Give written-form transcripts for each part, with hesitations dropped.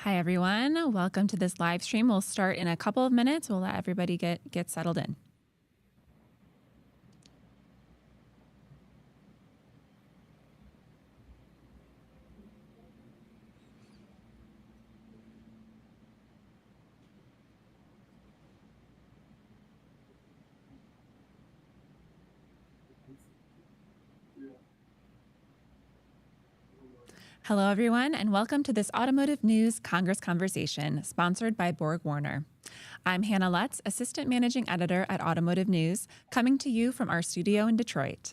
Hi, everyone. Welcome to this live stream. We'll start in a couple of minutes. We'll let everybody get settled in. Hello, everyone, and welcome to this Automotive News Congress Conversation, sponsored by Borg Warner. I'm Hannah Lutz, Assistant Managing Editor at Automotive News, coming to you from our studio in Detroit.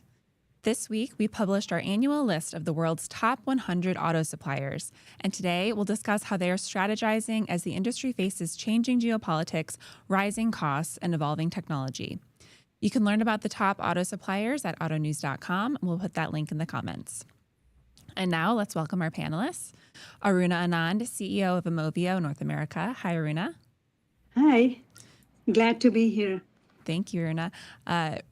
This week, we published our annual list of the world's top 100 auto suppliers, and today we'll discuss how they are strategizing as the industry faces changing geopolitics, rising costs, and evolving technology. You can learn about the top auto suppliers at autonews.com. We'll put that link in the comments. And now let's welcome our panelists. Aruna Anand, CEO of Aumovio North America. Hi, Aruna. Hi, glad to be here. Thank you, Aruna.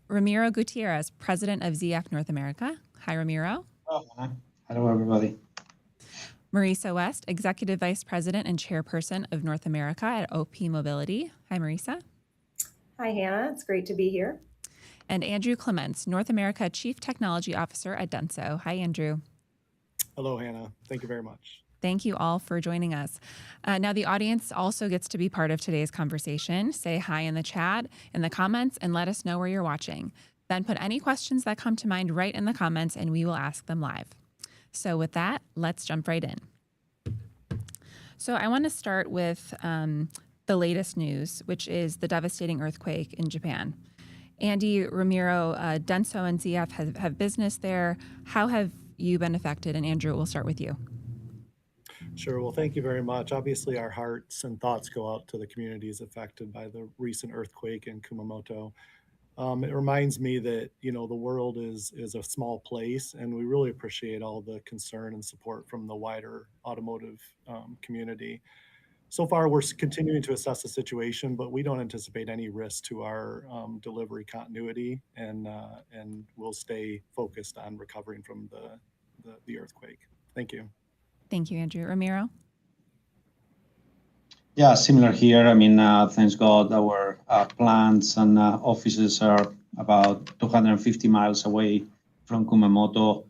Ramiro Gutierrez, President of ZF North America. Hi, Ramiro. Hello, everybody. Marissa West, Executive Vice President and Chairperson of North America at OPmobility. Hi, Marissa. Hi, Hannah. It's great to be here. And Andrew Clemence, North America Chief Technology Officer at Denso. Hi, Andrew. Hello, Hannah. Thank you very much. Thank you all for joining us. Now, the audience also gets to be part of today's conversation. Say hi in the chat, in the comments, and let us know where you're watching. Then put any questions that come to mind right in the comments, and we will ask them live. So with that, let's jump right in. So I want to start with the latest news, which is the devastating earthquake in Japan. Andy, Ramiro, Denso and ZF have business there. How have you been affected? And Andrew, we'll start with you. Sure. Well, thank you very much. Obviously, our hearts and thoughts go out to the communities affected by the recent earthquake in Kumamoto. It reminds me that, the world is a small place, and we really appreciate all the concern and support from the wider automotive community. So far, we're continuing to assess the situation, but we don't anticipate any risk to our delivery continuity, and we'll stay focused on recovering from the earthquake. Thank you. Thank you, Andrew. Ramiro? Yeah, similar here. Thanks God, our plants and offices are about 250 miles away from Kumamoto.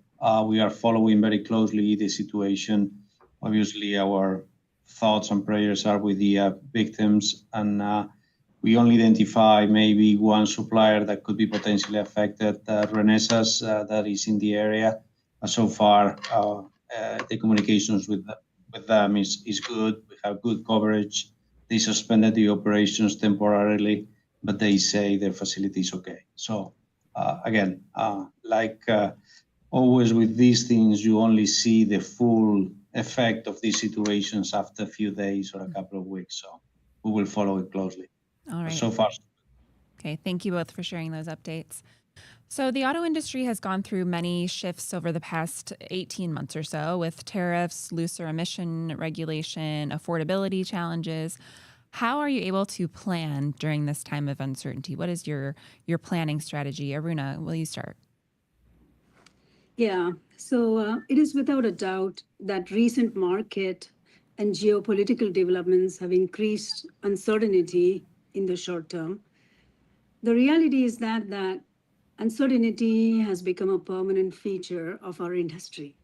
We are following very closely the situation. Obviously, our thoughts and prayers are with the victims, and we only identify maybe one supplier that could be potentially affected, Renesas, that is in the area. So far, the communications with them is good. We have good coverage. They suspended the operations temporarily, but they say their facility is okay. So again, like always with these things, you only see the full effect of these situations after a few days or a couple of weeks. So we will follow it closely. All right. So far. Okay. Thank you both for sharing those updates. So the auto industry has gone through many shifts over the past 18 months or so, with tariffs, looser emission regulation, affordability challenges. How are you able to plan during this time of uncertainty? What is your planning strategy? Aruna, will you start? Yeah, so it is without a doubt that recent market and geopolitical developments have increased uncertainty in the short term. The reality is that uncertainty has become a permanent feature of our industry.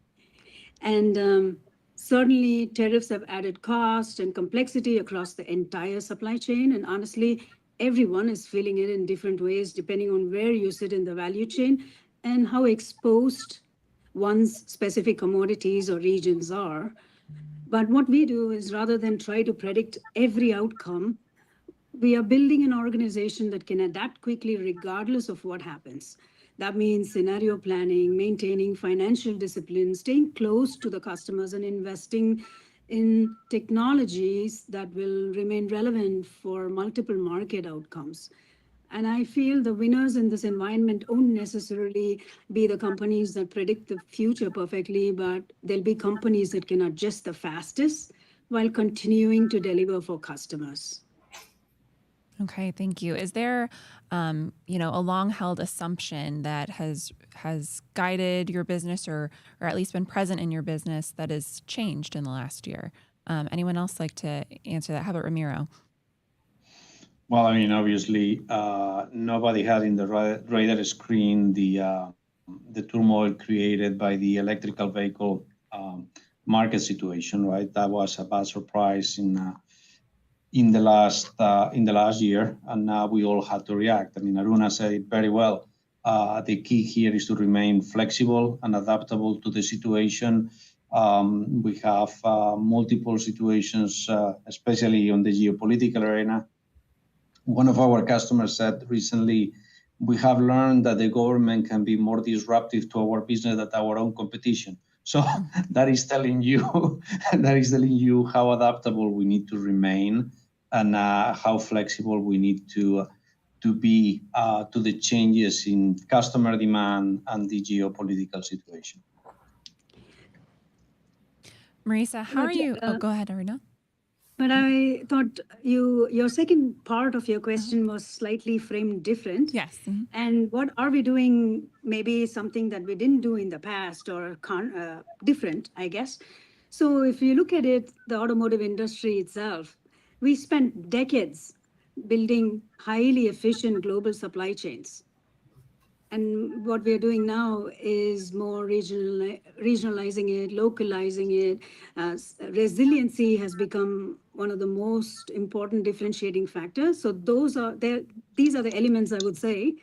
And certainly tariffs have added cost and complexity across the entire supply chain. And honestly, everyone is feeling it in different ways, depending on where you sit in the value chain and how exposed one's specific commodities or regions are. But what we do is, rather than try to predict every outcome, we are building an organization that can adapt quickly regardless of what happens. That means scenario planning, maintaining financial discipline, staying close to the customers, and investing in technologies that will remain relevant for multiple market outcomes. And I feel the winners in this environment won't necessarily be the companies that predict the future perfectly, but they'll be companies that can adjust the fastest while continuing to deliver for customers. Okay, thank you. Is there, a long-held assumption that has guided your business, or at least been present in your business, that has changed in the last year? Anyone else like to answer that? How about Ramiro? Well, I mean, obviously, nobody had in the radar screen the turmoil created by the electrical vehicle market situation, right? That was a bad surprise in the last year, and now we all had to react. I mean, Aruna said it very well. The key here is to remain flexible and adaptable to the situation. We have multiple situations, especially on the geopolitical arena. One of our customers said recently, we have learned that the government can be more disruptive to our business than our own competition. So that is telling you how adaptable we need to remain and how flexible we need to be to the changes in customer demand and the geopolitical situation. Marissa, how are you? Go ahead, Aruna. But I thought your second part of your question was slightly framed different. Yes. Mm-hmm. And what are we doing? Maybe something that we didn't do in the past or different, I guess. So if you look at it, the automotive industry itself, we spent decades building highly efficient global supply chains. And what we're doing now is more regionalizing it, localizing it. Resiliency has become one of the most important differentiating factors. So these are the elements, I would say,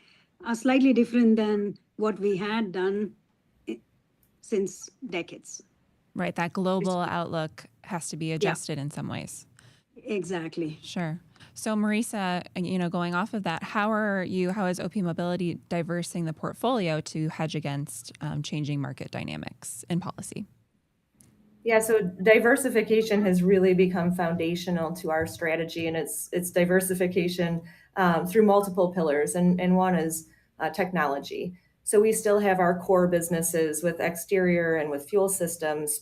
are slightly different than what we had done since decades. Right. That global outlook has to be adjusted in some ways. Exactly. Sure. So Marissa, going off of that, how is OPmobility diversing the portfolio to hedge against changing market dynamics and policy? Yeah, so diversification has really become foundational to our strategy, and it's diversification through multiple pillars, and one is technology. So we still have our core businesses with exterior and with fuel systems,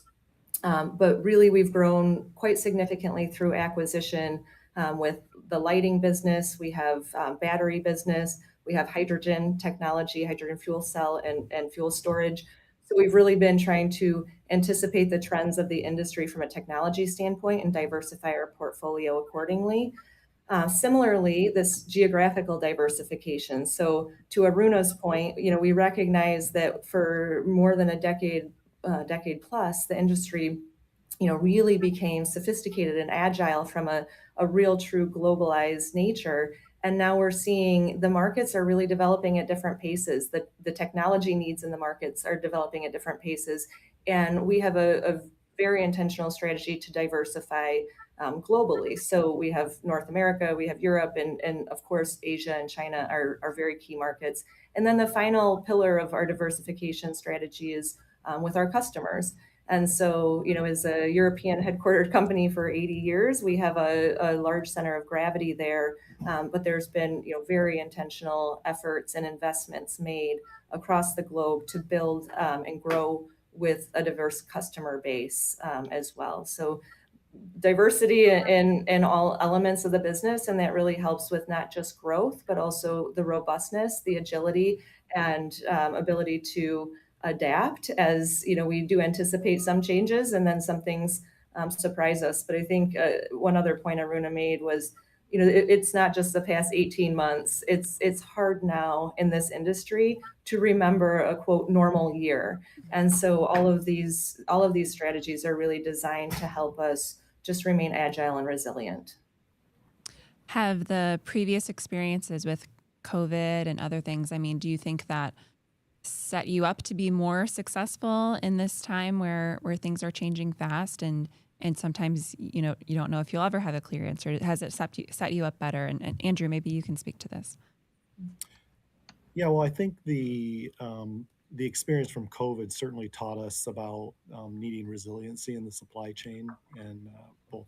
but really we've grown quite significantly through acquisition with the lighting business. We have battery business. We have hydrogen technology, hydrogen fuel cell, and fuel storage. So we've really been trying to anticipate the trends of the industry from a technology standpoint and diversify our portfolio accordingly. Similarly, this geographical diversification. So to Aruna's point, we recognize that for more than a decade plus, the industry, really became sophisticated and agile from a real true globalized nature. And now we're seeing the markets are really developing at different paces. The technology needs in the markets are developing at different paces. And we have a very intentional strategy to diversify globally. So we have North America, we have Europe, and of course, Asia and China are very key markets. And then the final pillar of our diversification strategy is with our customers. And so, as a European headquartered company for 80 years, we have a large center of gravity there. But there's been, very intentional efforts and investments made across the globe to build and grow with a diverse customer base as well. So diversity in all elements of the business, and that really helps with not just growth, but also the robustness, the agility, and ability to adapt as we do anticipate some changes and then some things surprise us. But I think one other point Aruna made was it's not just the past 18 months. It's hard now in this industry to remember a quote normal year, and so all of these strategies are really designed to help us just remain agile and resilient. Have the previous experiences with COVID and other things, do you think that set you up to be more successful in this time where things are changing fast and sometimes you don't know if you'll ever have a clear answer? Has it set you up better? And Andrew, maybe you can speak to this. Yeah, well, I think the experience from COVID certainly taught us about needing resiliency in the supply chain, and both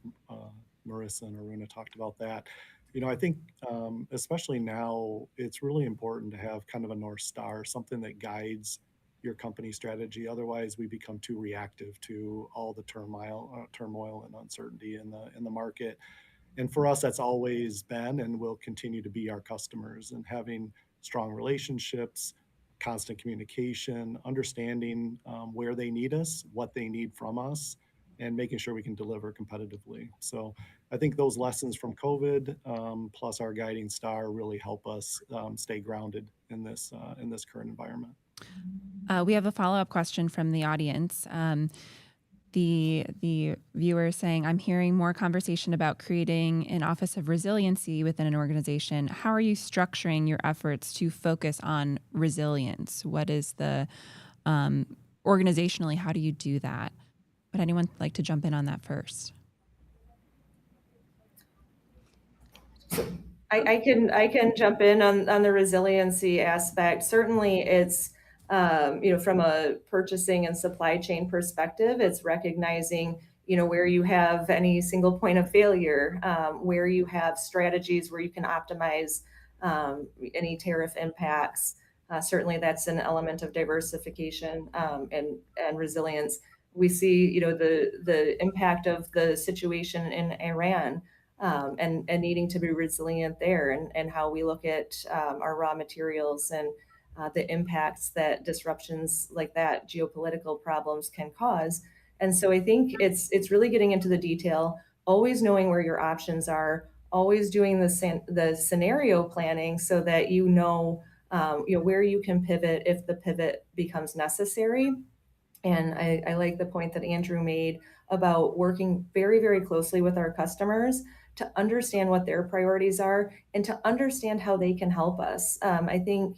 Marissa and Aruna talked about that. I think especially now, it's really important to have kind of a North Star, something that guides your company strategy. Otherwise, we become too reactive to all the turmoil and uncertainty in the market. And for us, that's always been and will continue to be our customers, and having strong relationships, constant communication, understanding where they need us, what they need from us, and making sure we can deliver competitively. So I think those lessons from COVID, plus our guiding star, really help us stay grounded in this current environment. We have a follow-up question from the audience. The viewer is saying, I'm hearing more conversation about creating an office of resiliency within an organization. How are you structuring your efforts to focus on resilience? What is the, organizationally, how do you do that? Would anyone like to jump in on that first? I can jump in on the resiliency aspect. Certainly it's, from a purchasing and supply chain perspective, it's recognizing, where you have any single point of failure, where you have strategies where you can optimize any tariff impacts. Certainly that's an element of diversification and resilience. We see, the impact of the situation in Iran, and needing to be resilient there, and how we look at our raw materials and the impacts that disruptions like that, geopolitical problems, can cause. And so I think it's really getting into the detail, always knowing where your options are, always doing the scenario planning so that where you can pivot if the pivot becomes necessary. And I like the point that Andrew made about working very, very closely with our customers to understand what their priorities are and to understand how they can help us. I think,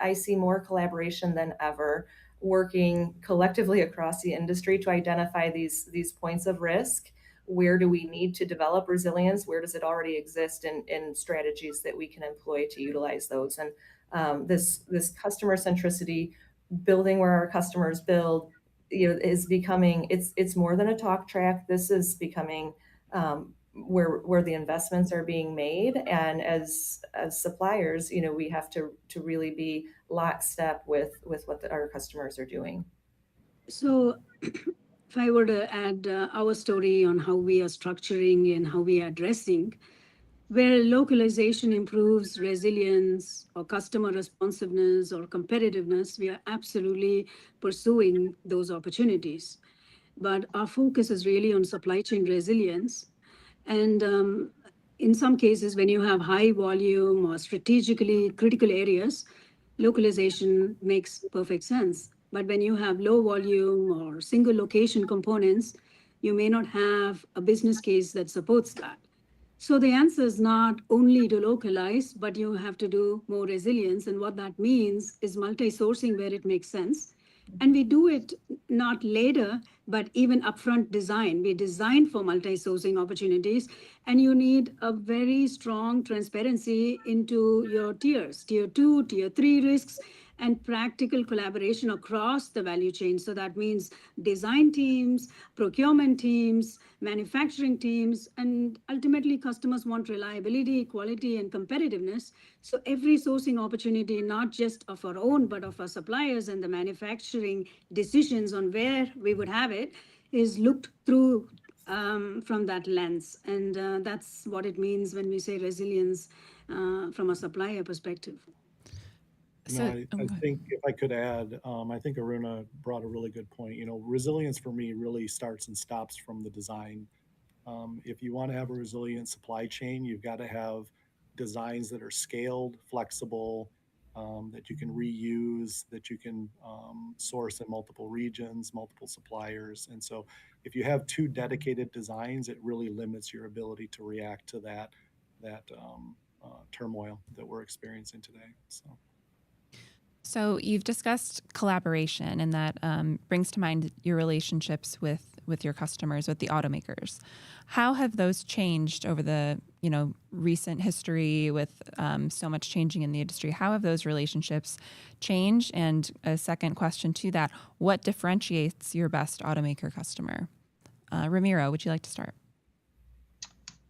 I see more collaboration than ever, working collectively across the industry to identify these points of risk. Where do we need to develop resilience? Where does it already exist in strategies that we can employ to utilize those? And this customer centricity, building where our customers build, is becoming, it's more than a talk track. This is becoming where the investments are being made. And as suppliers, we have to really be lockstep with what our customers are doing. So if I were to add our story on how we are structuring and how we are addressing, where localization improves resilience or customer responsiveness or competitiveness, we are absolutely pursuing those opportunities. But our focus is really on supply chain resilience. And in some cases, when you have high volume or strategically critical areas, localization makes perfect sense. But when you have low volume or single location components, you may not have a business case that supports that. So the answer is not only to localize, but you have to do more resilience. And what that means is multi-sourcing where it makes sense. And we do it not later, but even upfront design. We design for multi-sourcing opportunities, and you need a very strong transparency into your tiers, tier 2, tier 3 risks, and practical collaboration across the value chain. So that means design teams, procurement teams, manufacturing teams, and ultimately customers want reliability, quality, and competitiveness. So every sourcing opportunity, not just of our own, but of our suppliers and the manufacturing decisions on where we would have it, is looked through from that lens. And that's what it means when we say resilience from a supplier perspective. I think if I could add, I think Aruna brought a really good point. Resilience for me really starts and stops from the design. If you want to have a resilient supply chain, you've got to have designs that are scaled, flexible, that you can reuse, that you can source in multiple regions, multiple suppliers. And so if you have two dedicated designs, it really limits your ability to react to that turmoil that we're experiencing today. So you've discussed collaboration, and that brings to mind your relationships with your customers, with the automakers. How have those changed over the recent history with so much changing in the industry? How have those relationships changed? And a second question to that, what differentiates your best automaker customer? Ramiro, would you like to start?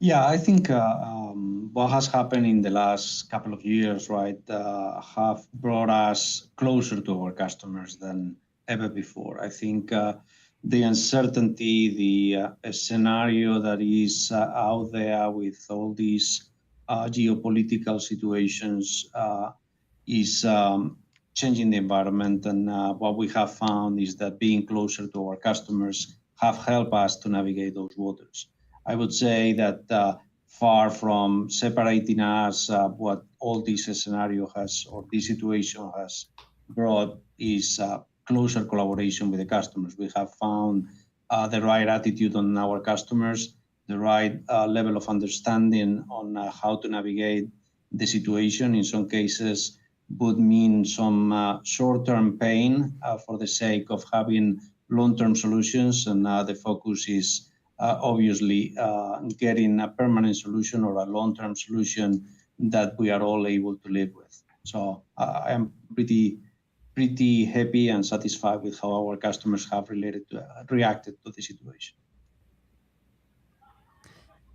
Yeah, I think what has happened in the last couple of years, right, have brought us closer to our customers than ever before. I think the uncertainty, the scenario that is out there with all these geopolitical situations is changing the environment. And what we have found is that being closer to our customers have helped us to navigate those waters. I would say that far from separating us, what all this scenario has, or this situation has brought, is closer collaboration with the customers. We have found the right attitude on our customers, the right level of understanding on how to navigate the situation. In some cases would mean some short-term pain for the sake of having long-term solutions, and the focus is obviously getting a permanent solution or a long-term solution that we are all able to live with. So I am pretty happy and satisfied with how our customers have reacted to the situation.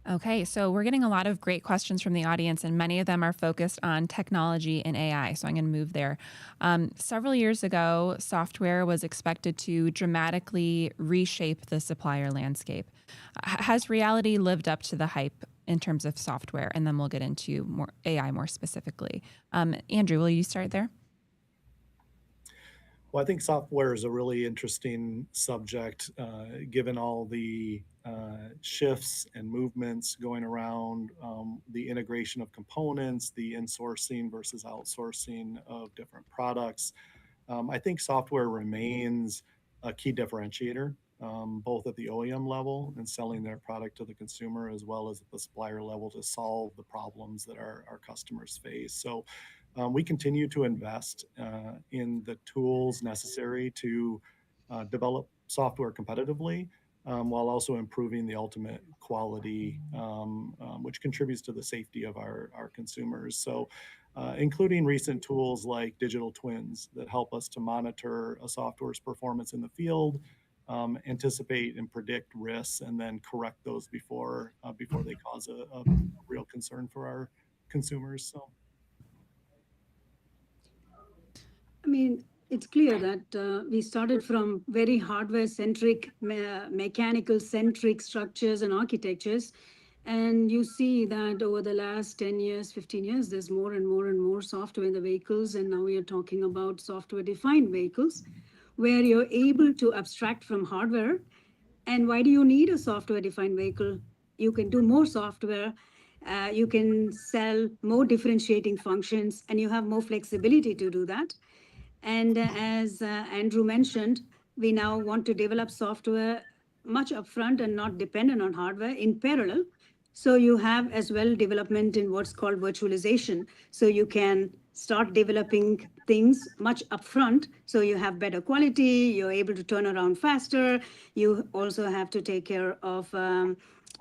Okay, so we're getting a lot of great questions from the audience, and many of them are focused on technology and AI. So I'm going to move there. Several years ago, software was expected to dramatically reshape the supplier landscape. Has reality lived up to the hype in terms of software? And then we'll get into more AI more specifically. Andrew, will you start there? Well, I think software is a really interesting subject, given all the shifts and movements going around, the integration of components, the insourcing versus outsourcing of different products. I think software remains a key differentiator, both at the OEM level and selling their product to the consumer, as well as at the supplier level to solve the problems that our customers face. So we continue to invest in the tools necessary to develop software competitively, while also improving the ultimate quality, which contributes to the safety of our consumers. So including recent tools like digital twins that help us to monitor a software's performance in the field, anticipate and predict risks, and then correct those before they cause a real concern for our consumers. So. I mean, it's clear that we started from very hardware-centric, mechanical-centric structures and architectures. And you see that over the last 10 years, 15 years, there's more and more and more software in the vehicles. And now we are talking about software-defined vehicles, where you're able to abstract from hardware. And why do you need a software-defined vehicle? You can do more software. You can sell more differentiating functions, and you have more flexibility to do that. And as Andrew mentioned, we now want to develop software much upfront and not dependent on hardware in parallel. So you have as well development in what's called virtualization. So you can start developing things much upfront. So you have better quality, you're able to turn around faster. You also have to take care of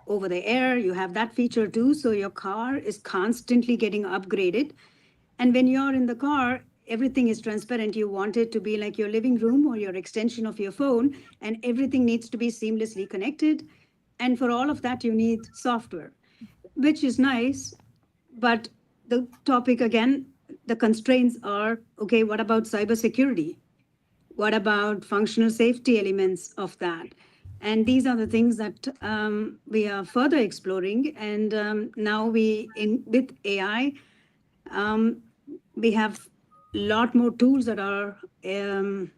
over the air. You have that feature too. So your car is constantly getting upgraded. And when you're in the car, everything is transparent. You want it to be like your living room or your extension of your phone, and everything needs to be seamlessly connected. And for all of that, you need software, which is nice. But the topic again, the constraints are, okay, what about cybersecurity? What about functional safety elements of that? And these are the things that we are further exploring. And now with AI, we have a lot more tools that are in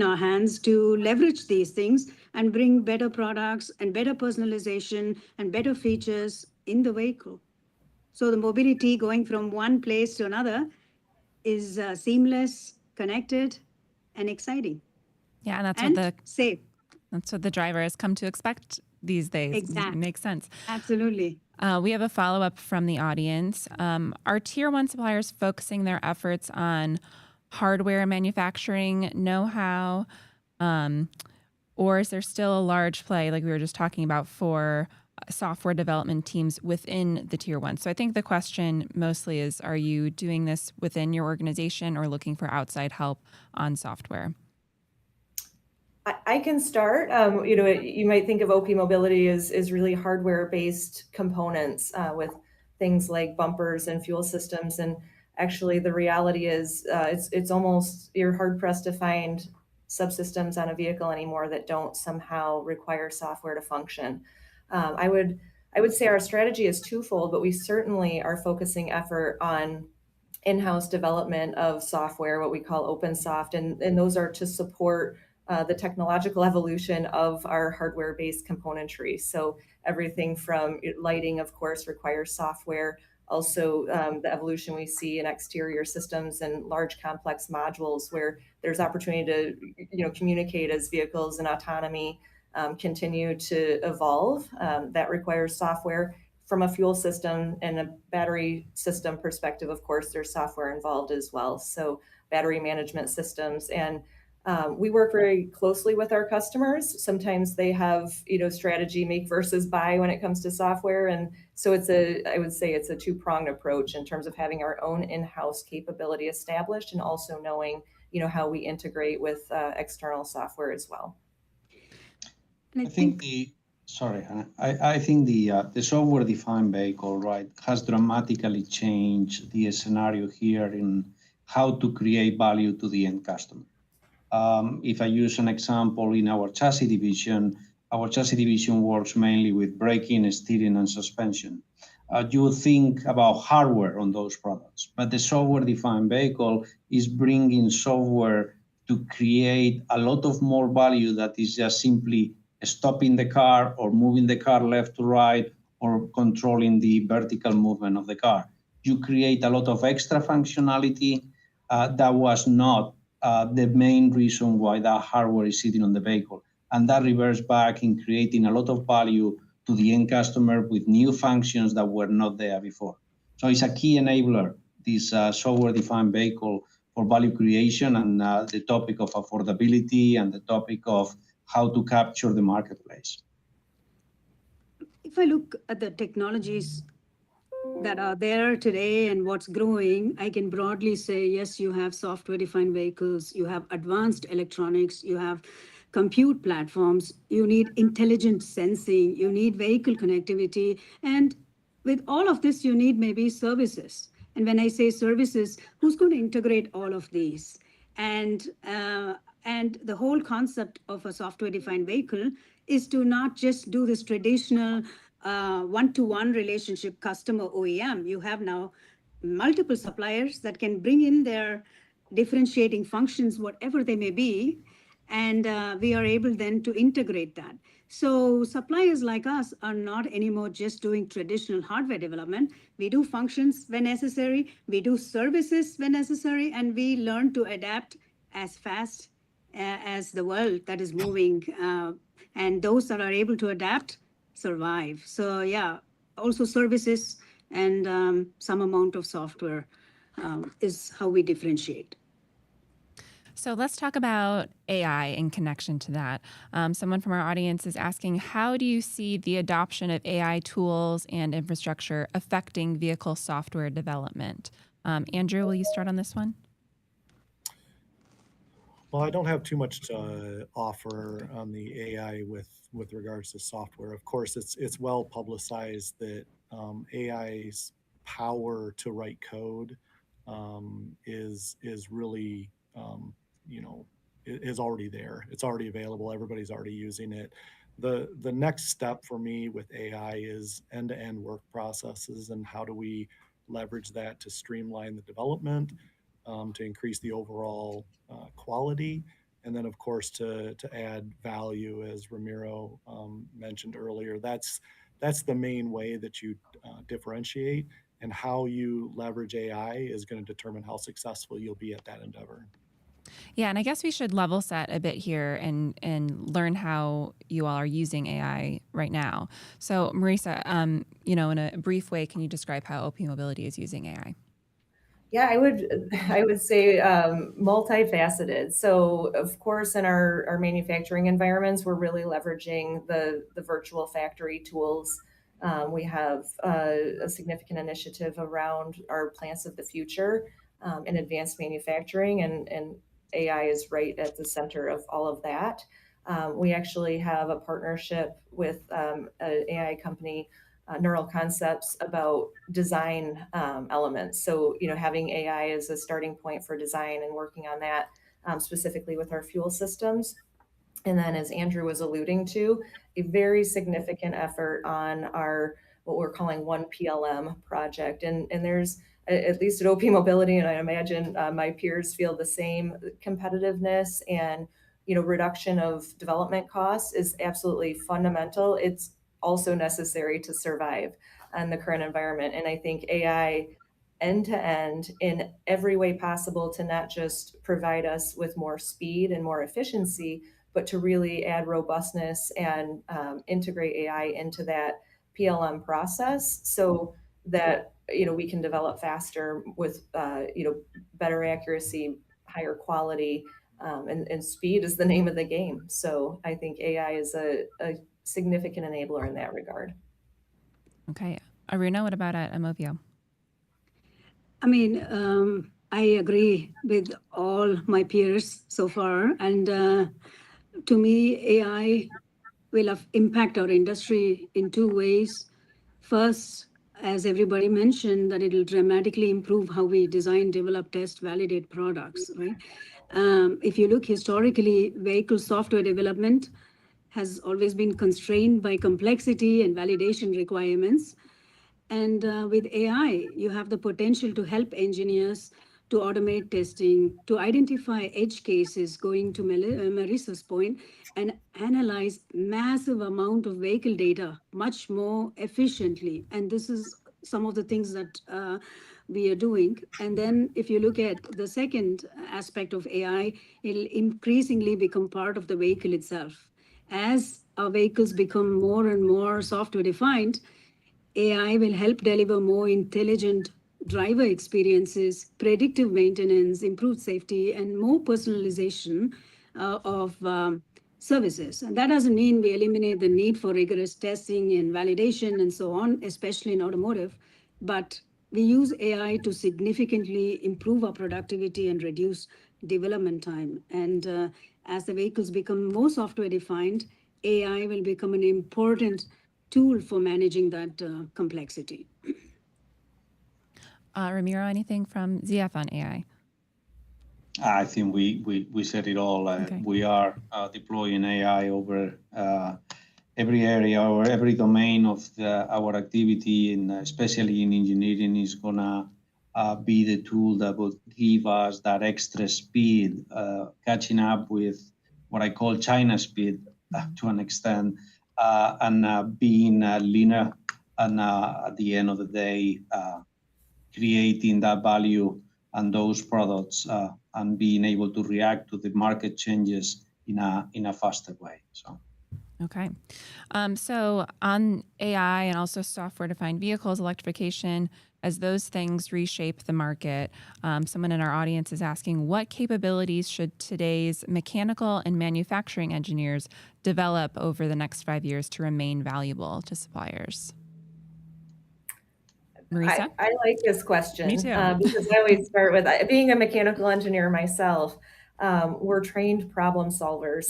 our hands to leverage these things and bring better products and better personalization and better features in the vehicle. So the mobility going from one place to another is seamless, connected, and exciting. Yeah, and safe. That's what the driver has come to expect these days. Exactly. It makes sense. Absolutely. We have a follow-up from the audience. Are Tier 1 suppliers focusing their efforts on hardware manufacturing know-how, or is there still a large play, like we were just talking about, for software development teams within the Tier 1? So I think the question mostly is, are you doing this within your organization or looking for outside help on software? I can start. You might think of OPmobility as really hardware-based components with things like bumpers and fuel systems. And actually, the reality is it's almost, you're hard-pressed to find subsystems on a vehicle anymore that don't somehow require software to function. I would say our strategy is twofold, but we certainly are focusing effort on in-house development of software, what we call OpenSoft, and those are to support the technological evolution of our hardware-based componentry. So everything from lighting, of course, requires software. Also, the evolution we see in exterior systems and large complex modules where there's opportunity to communicate as vehicles and autonomy continue to evolve. That requires software. From a fuel system and a battery system perspective, of course, there's software involved as well. So battery management systems. And we work very closely with our customers. Sometimes they have, strategy make versus buy when it comes to software. And so I would say it's a two-pronged approach in terms of having our own in-house capability established and also knowing, how we integrate with external software as well. I think sorry, Hannah. I think the software-defined vehicle, right, has dramatically changed the scenario here in how to create value to the end customer. If I use an example in our chassis division works mainly with braking, steering, and suspension. You think about hardware on those products, but the software-defined vehicle is bringing software to create a lot of more value that is just simply stopping the car or moving the car left to right or controlling the vertical movement of the car. You create a lot of extra functionality that was not the main reason why that hardware is sitting on the vehicle. And that reverts back in creating a lot of value to the end customer with new functions that were not there before. So it's a key enabler, this software-defined vehicle, for value creation and the topic of affordability and the topic of how to capture the marketplace. If I look at the technologies that are there today and what's growing, I can broadly say, yes, you have software-defined vehicles, you have advanced electronics, you have compute platforms, you need intelligent sensing, you need vehicle connectivity, and with all of this, you need maybe services. And when I say services, who's going to integrate all of these? And the whole concept of a software-defined vehicle is to not just do this traditional one-to-one relationship customer OEM. You have now multiple suppliers that can bring in their differentiating functions, whatever they may be, and we are able then to integrate that. So suppliers like us are not anymore just doing traditional hardware development. We do functions when necessary, we do services when necessary, and we learn to adapt as fast as the world that is moving. And those that are able to adapt survive. So yeah, also services and some amount of software is how we differentiate. So let's talk about AI in connection to that. Someone from our audience is asking, how do you see the adoption of AI tools and infrastructure affecting vehicle software development? Andrew, will you start on this one? Well, I don't have too much to offer on the AI with regards to software. Of course, it's well publicized that AI's power to write code is really is already there. It's already available. Everybody's already using it. The next step for me with AI is end-to-end work processes and how do we leverage that to streamline the development, to increase the overall quality, and then of course to add value, as Ramiro mentioned earlier. That's the main way that you differentiate, and how you leverage AI is going to determine how successful you'll be at that endeavor. Yeah, and I guess we should level set a bit here and learn how you all are using AI right now. So Marissa, in a brief way, can you describe how OPmobility is using AI? Yeah, I would say multifaceted. So of course, in our manufacturing environments, we're really leveraging the virtual factory tools. We have a significant initiative around our plants of the future in advanced manufacturing, and AI is right at the center of all of that. We actually have a partnership with an AI company, Neural Concepts, about design elements. So, having AI as a starting point for design and working on that specifically with our fuel systems. And then, as Andrew was alluding to, a very significant effort on our, what we're calling One PLM project. And there's, at least at OPmobility, and I imagine my peers feel the same, competitiveness and reduction of development costs is absolutely fundamental. It's also necessary to survive in the current environment. And I think AI end to end in every way possible to not just provide us with more speed and more efficiency, but to really add robustness and integrate AI into that PLM process so that we can develop faster with better accuracy, higher quality, and speed is the name of the game. So I think AI is a significant enabler in that regard. Okay. Aruna, what about at Aumovio? I mean, I agree with all my peers so far. And to me, AI will impact our industry in two ways. First, as everybody mentioned, that it will dramatically improve how we design, develop, test, validate products, right? If you look historically, vehicle software development has always been constrained by complexity and validation requirements. And with AI, you have the potential to help engineers to automate testing, to identify edge cases, going to Marissa's point, and analyze massive amount of vehicle data much more efficiently. And this is some of the things that we are doing. And then if you look at the second aspect of AI, it'll increasingly become part of the vehicle itself. As our vehicles become more and more software defined, AI will help deliver more intelligent driver experiences, predictive maintenance, improved safety, and more personalization of services. And that doesn't mean we eliminate the need for rigorous testing and validation and so on, especially in automotive, but we use AI to significantly improve our productivity and reduce development time. And as the vehicles become more software defined, AI will become an important tool for managing that complexity. Ramiro, anything from ZF on AI? I think we said it all. Okay. We are deploying AI over every area or every domain of our activity, and especially in engineering is gonna be the tool that will give us that extra speed, catching up with what I call China speed to an extent, and being leaner, and at the end of the day, creating that value and those products, and being able to react to the market changes in a faster way. So. Okay. So on AI and also software-defined vehicles, electrification, as those things reshape the market, someone in our audience is asking, what capabilities should today's mechanical and manufacturing engineers develop over the next 5 years to remain valuable to suppliers? Marissa? I like this question. Me too. Because I always start with, being a mechanical engineer myself, we're trained problem solvers.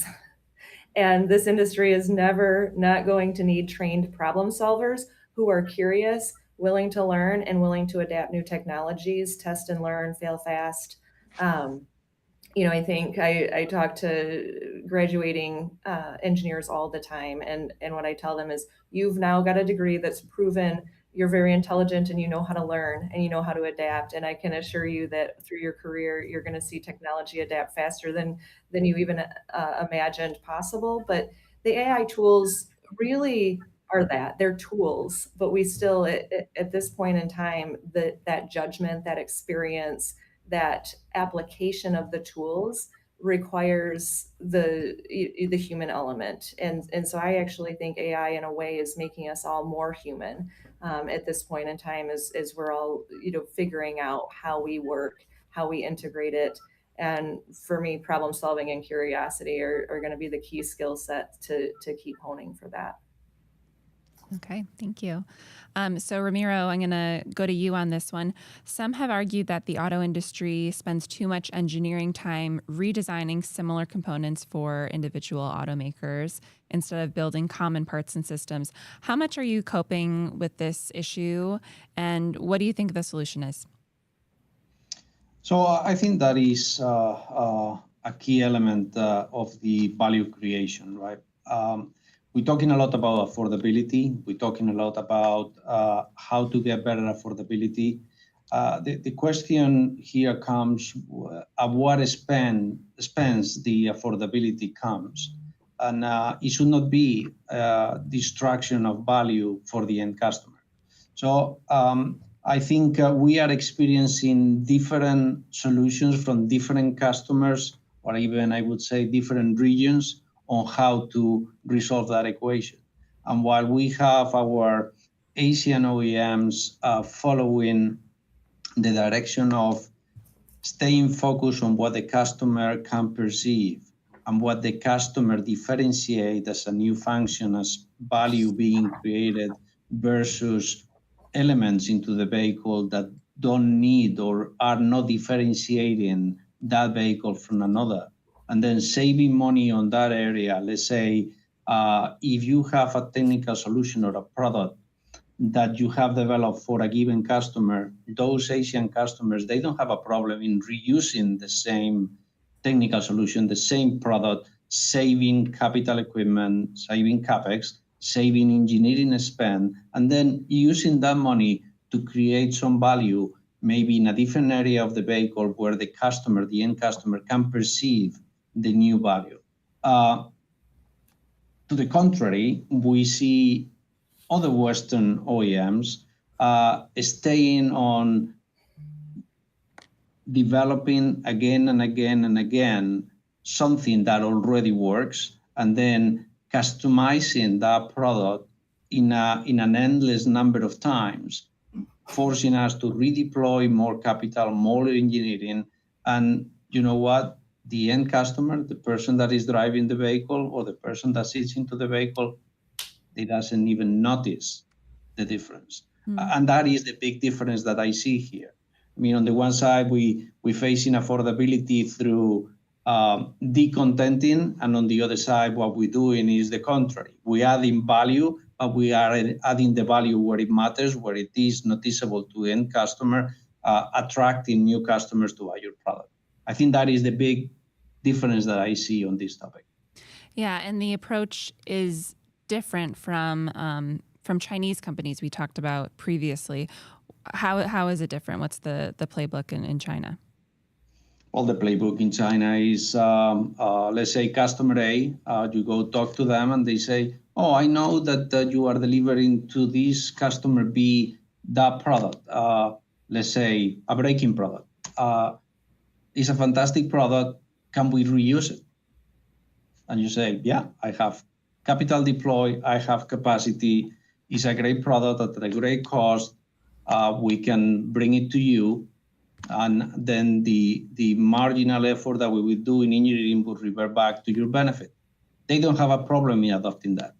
And this industry is never not going to need trained problem solvers who are curious, willing to learn, and willing to adapt new technologies, test and learn, fail fast. I think I talk to graduating engineers all the time, and what I tell them is, you've now got a degree that's proven you're very intelligent and you know how to learn and you know how to adapt. And I can assure you that through your career, you're going to see technology adapt faster than you even imagined possible. But the AI tools really are that. They're tools, but we still, at this point in time, that judgment, that experience, that application of the tools requires the human element. And so I actually think AI in a way is making us all more human at this point in time as we're all, figuring out how we work, how we integrate it. And for me, problem solving and curiosity are going to be the key skill set to keep honing for that. Okay, thank you. So Ramiro, I'm going to go to you on this one. Some have argued that the auto industry spends too much engineering time redesigning similar components for individual automakers instead of building common parts and systems. How much are you coping with this issue, and what do you think the solution is? So I think that is a key element of the value creation, right? We're talking a lot about affordability. We're talking a lot about how to get better affordability. The question here comes at what expense the affordability comes. And it should not be destruction of value for the end customer. So I think we are experiencing different solutions from different customers, or even I would say different regions, on how to resolve that equation. And while we have our Asian OEMs following the direction of staying focused on what the customer can perceive and what the customer differentiate as a new function, as value being created versus elements into the vehicle that don't need or are not differentiating that vehicle from another. And then saving money on that area. Let's say if you have a technical solution or a product that you have developed for a given customer, those Asian customers, they don't have a problem in reusing the same technical solution, the same product, saving capital equipment, saving CapEx, saving engineering spend, and then using that money to create some value, maybe in a different area of the vehicle where the customer, the end customer, can perceive the new value. To the contrary, we see other Western OEMs staying on developing again and again and again something that already works, and then customizing that product in an endless number of times, forcing us to redeploy more capital, more engineering. And you know what? The end customer, the person that is driving the vehicle or the person that sits into the vehicle, they doesn't even notice the difference. And that is the big difference that I see here. I mean, on the one side, we facing affordability through decontenting, and on the other side, what we're doing is the contrary. We're adding value, but we are adding the value where it matters, where it is noticeable to end customer, attracting new customers to buy your product. I think that is the big difference that I see on this topic. Yeah, and the approach is different from Chinese companies we talked about previously. How is it different? What's the playbook in China? Well, the playbook in China is, let's say, customer A, you go talk to them and they say, oh, I know that you are delivering to this customer B that product, let's say a braking product. It's a fantastic product. Can we reuse it? And you say, yeah, I have capital deploy, I have capacity, it's a great product at a great cost, we can bring it to you, and then the marginal effort that we will do in engineering will revert back to your benefit. They don't have a problem in adopting that.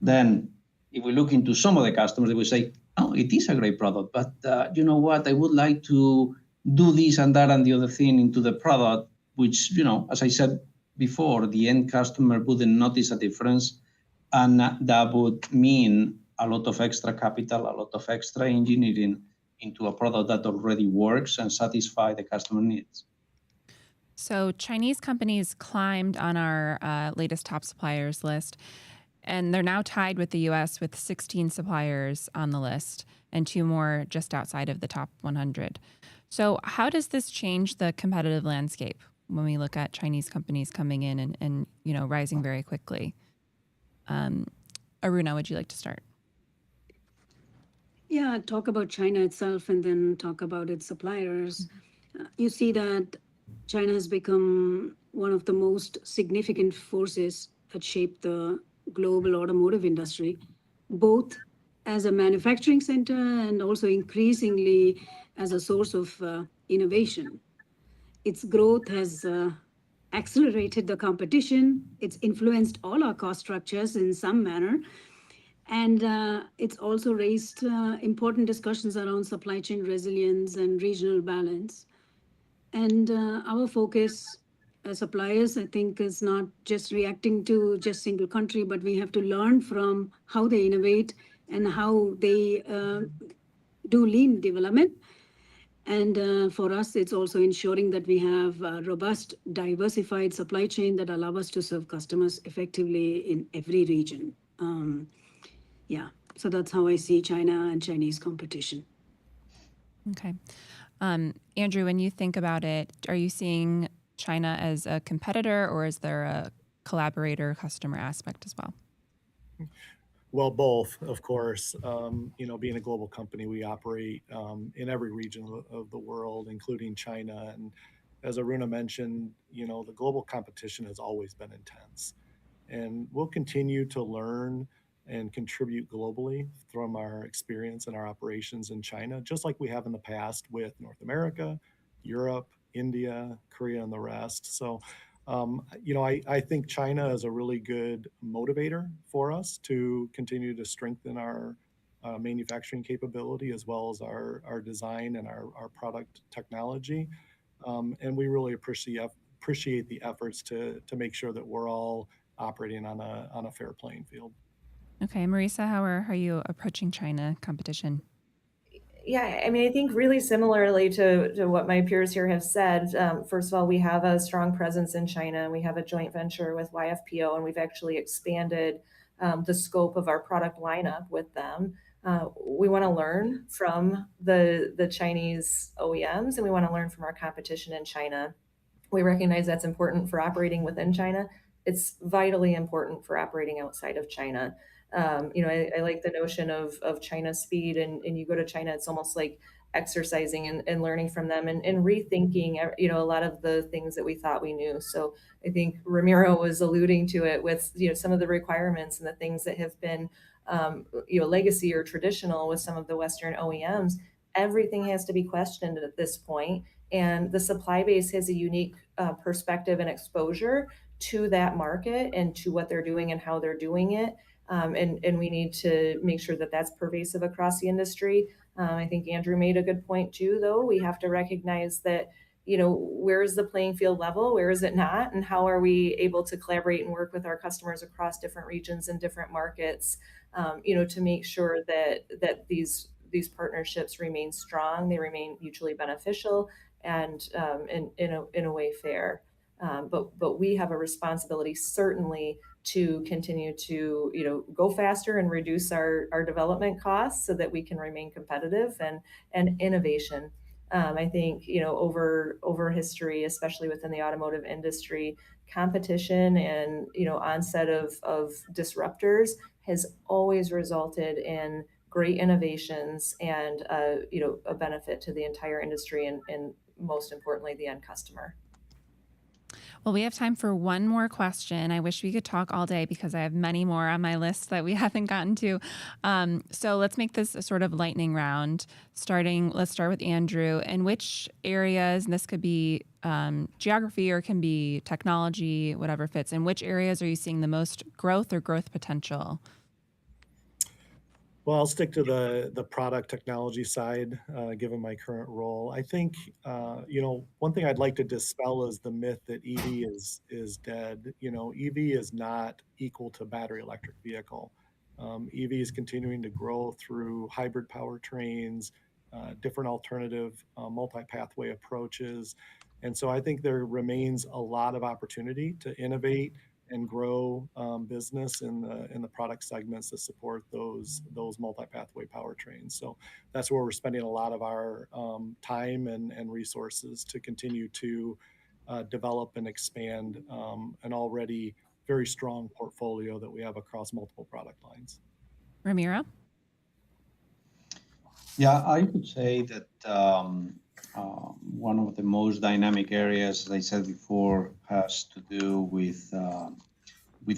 Then if we look into some of the customers, they will say, oh, it is a great product, but you know what, I would like to do this and that and the other thing into the product, which, you know, as I said before, the end customer wouldn't notice a difference, and that would mean a lot of extra capital, a lot of extra engineering into a product that already works and satisfy the customer needs. So Chinese companies climbed on our latest top suppliers list, and they're now tied with the U.S. with 16 suppliers on the list and 2 more just outside of the top 100. So how does this change the competitive landscape when we look at Chinese companies coming in and you know, rising very quickly? Aruna, would you like to start? Yeah, talk about China itself and then talk about its suppliers. You see that China has become one of the most significant forces that shape the global automotive industry, both as a manufacturing center and also increasingly as a source of innovation. Its growth has accelerated the competition. It's influenced all our cost structures in some manner. And it's also raised important discussions around supply chain resilience and regional balance. And our focus as suppliers, I think, is not just reacting to just single country, but we have to learn from how they innovate and how they do lean development. And for us, it's also ensuring that we have a robust, diversified supply chain that allow us to serve customers effectively in every region. Yeah, so that's how I see China and Chinese competition. Okay. Andrew, when you think about it, are you seeing China as a competitor, or is there a collaborator customer aspect as well? Well, both, of course. Being a global company, we operate in every region of the world, including China. And as Aruna mentioned, the global competition has always been intense. And we'll continue to learn and contribute globally from our experience and our operations in China, just like we have in the past with North America, Europe, India, Korea, and the rest. So I think China is a really good motivator for us to continue to strengthen our manufacturing capability as well as our design and our product technology. And we really appreciate the efforts to make sure that we're all operating on a fair playing field. Okay, Marissa, how are you approaching China competition? Yeah, I mean, I think really similarly to what my peers here have said. First of all, we have a strong presence in China. We have a joint venture with YFPO, and we've actually expanded the scope of our product lineup with them. We want to learn from the Chinese OEMs, and we want to learn from our competition in China. We recognize that's important for operating within China. It's vitally important for operating outside of China. I like the notion of China speed, and you go to China, it's almost like exercising and learning from them and rethinking, a lot of the things that we thought we knew. So I think Ramiro was alluding to it with, some of the requirements and the things that have been, legacy or traditional with some of the Western OEMs. Everything has to be questioned at this point, and the supply base has a unique perspective and exposure to that market and to what they're doing and how they're doing it. And we need to make sure that that's pervasive across the industry. I think Andrew made a good point too, though. We have to recognize that, where is the playing field level? Where is it not? And how are we able to collaborate and work with our customers across different regions and different markets, to make sure that these partnerships remain strong, they remain mutually beneficial, and in a way fair. But we have a responsibility certainly to continue to go faster and reduce our development costs so that we can remain competitive and innovation. I think over history, especially within the automotive industry, competition and onset of disruptors has always resulted in great innovations and a benefit to the entire industry and most importantly the end customer. Well, we have time for one more question. I wish we could talk all day because I have many more on my list that we haven't gotten to. So let's make this a sort of lightning round. Let's start with Andrew. In which areas, and this could be geography or can be technology, whatever fits, in which areas are you seeing the most growth or growth potential? Well, I'll stick to the product technology side, given my current role. I think, one thing I'd like to dispel is the myth that EV is dead. EV is not equal to battery electric vehicle. EV is continuing to grow through hybrid powertrains, different alternative multi-pathway approaches. And so I think there remains a lot of opportunity to innovate and grow business in the product segments that support those multi-pathway powertrains. So that's where we're spending a lot of our time and resources to continue to develop and expand an already very strong portfolio that we have across multiple product lines. Ramiro? Yeah, I would say that one of the most dynamic areas, as I said before, has to do with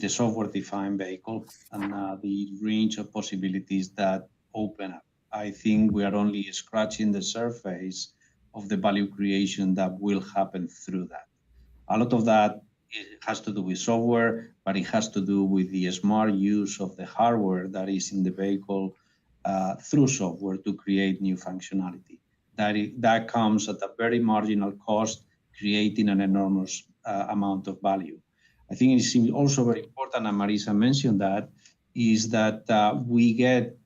the software-defined vehicle and the range of possibilities that open up. I think we are only scratching the surface of the value creation that will happen through that. A lot of that has to do with software, but it has to do with the smart use of the hardware that is in the vehicle through software to create new functionality. That comes at a very marginal cost, creating an enormous amount of value. I think it's also very important, and Marissa mentioned that, is that we get,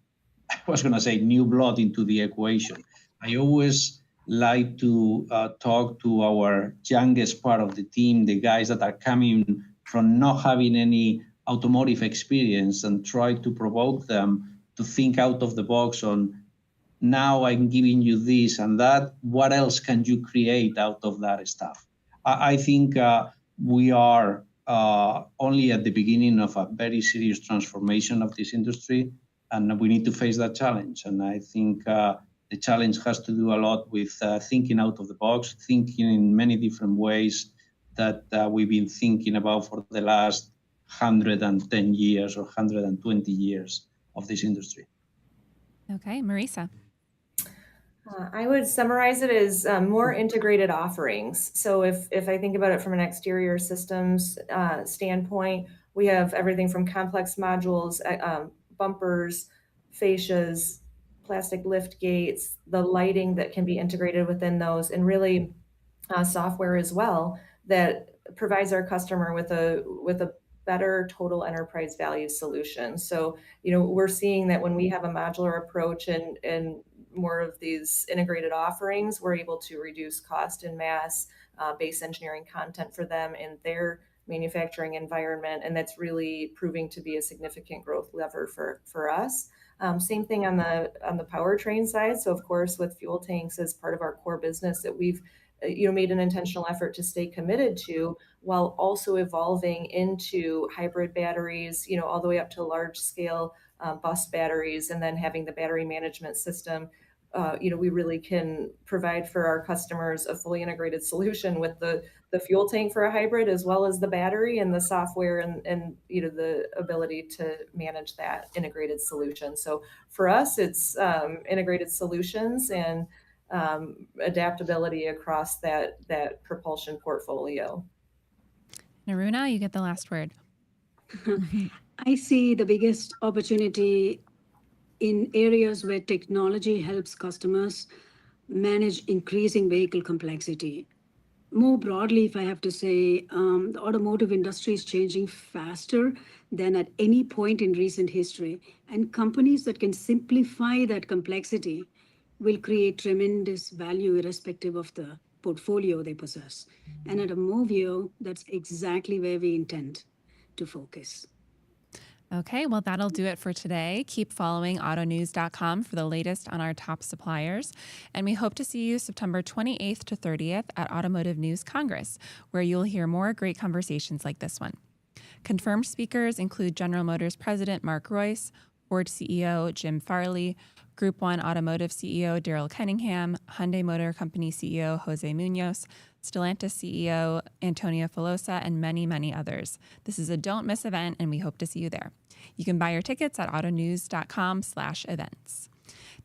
I was going to say, new blood into the equation. I always like to talk to our youngest part of the team, the guys that are coming from not having any automotive experience, and try to provoke them to think out of the box on now I'm giving you this and that. What else can you create out of that stuff? I think we are only at the beginning of a very serious transformation of this industry, and we need to face that challenge. And I think the challenge has to do a lot with thinking out of the box, thinking in many different ways that we've been thinking about for the last 110 years or 120 years of this industry. Okay, Marissa. I would summarize it as more integrated offerings. So if I think about it from an exterior systems standpoint, we have everything from complex modules, bumpers, fascias, plastic lift gates, the lighting that can be integrated within those, and really software as well that provides our customer with a better total enterprise value solution. So, we're seeing that when we have a modular approach and more of these integrated offerings, we're able to reduce cost and mass, base engineering content for them in their manufacturing environment. And that's really proving to be a significant growth lever for us. Same thing on the powertrain side. So of course, with fuel tanks as part of our core business that we've made an intentional effort to stay committed to, while also evolving into hybrid batteries, all the way up to large scale bus batteries, and then having the battery management system. We really can provide for our customers a fully integrated solution with the fuel tank for a hybrid, as well as the battery and the software and the ability to manage that integrated solution. So for us, it's integrated solutions and adaptability across that propulsion portfolio. Aruna, you get the last word. I see the biggest opportunity in areas where technology helps customers manage increasing vehicle complexity. More broadly, if I have to say, the automotive industry is changing faster than at any point in recent history. And companies that can simplify that complexity will create tremendous value irrespective of the portfolio they possess. And at Aumovio, that's exactly where we intend to focus. Okay, well, that'll do it for today. Keep following autonews.com for the latest on our top suppliers. And we hope to see you September 28th to 30th at Automotive News Congress, where you'll hear more great conversations like this one. Confirmed speakers include General Motors President Mark Royce, Ford CEO Jim Farley, Group 1 Automotive CEO Daryl Cunningham, Hyundai Motor Company CEO Jose Munoz, Stellantis CEO Antonio Filosa, and many, many others. This is a don't miss event, and we hope to see you there. You can buy your tickets at autonews.com/events.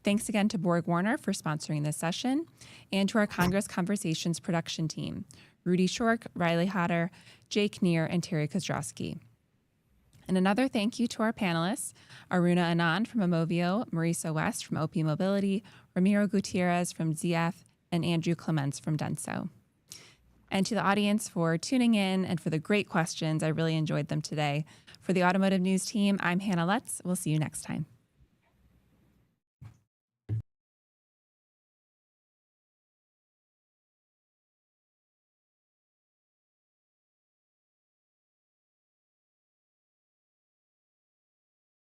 Thanks again to BorgWarner for sponsoring this session, and to our Congress Conversations production team, Rudy Shork, Riley Hodder, Jake Neer, and Terry Kozdrasky. And another thank you to our panelists, Aruna Anand from Aumovio, Marissa West from OPmobility, Ramiro Gutierrez from ZF, and Andrew Clemence from Denso. And to the audience for tuning in and for the great questions. I really enjoyed them today. For the Automotive News team, I'm Hannah Lutz. We'll see you next time.